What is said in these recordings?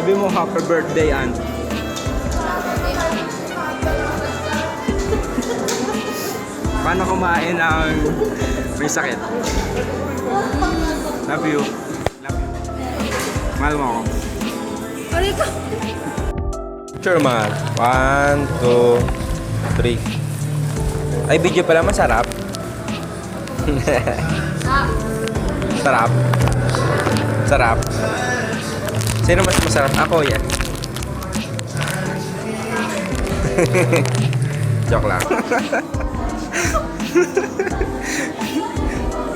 Sabi mo, happy birthday, Ann. Paano kumain ang may sakit? Love you. Love you. Mahal mo ako. Aray ka! Picture man. 1, 2, 3. Ay, video pala masarap. Sarap. Sarap. Sino mas masarap? Ako, yan. Joke lang.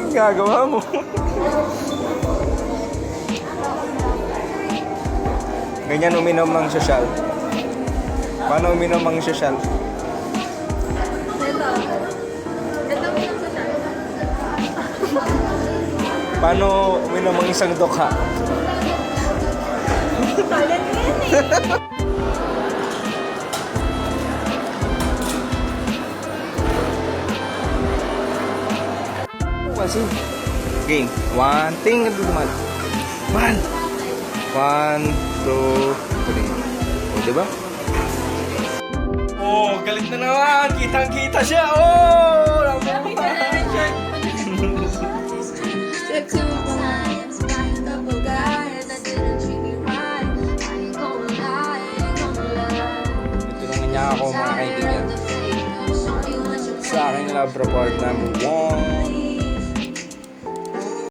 Gagawa mo. Ganyan uminom ng sosyal. Paano uminom ng sosyal? Ito. Ito mo yung social. Paano uminom ng isang dukha? Palan mo yan eh. Kasi game. One thing naman. 1, 2, 3. O, diba? Oh, galit na naman. Kitang-kita siya. Oh, Sexy mo pa nga. Ito naman niya ako mga kaibigan. Sa aking love report number 1.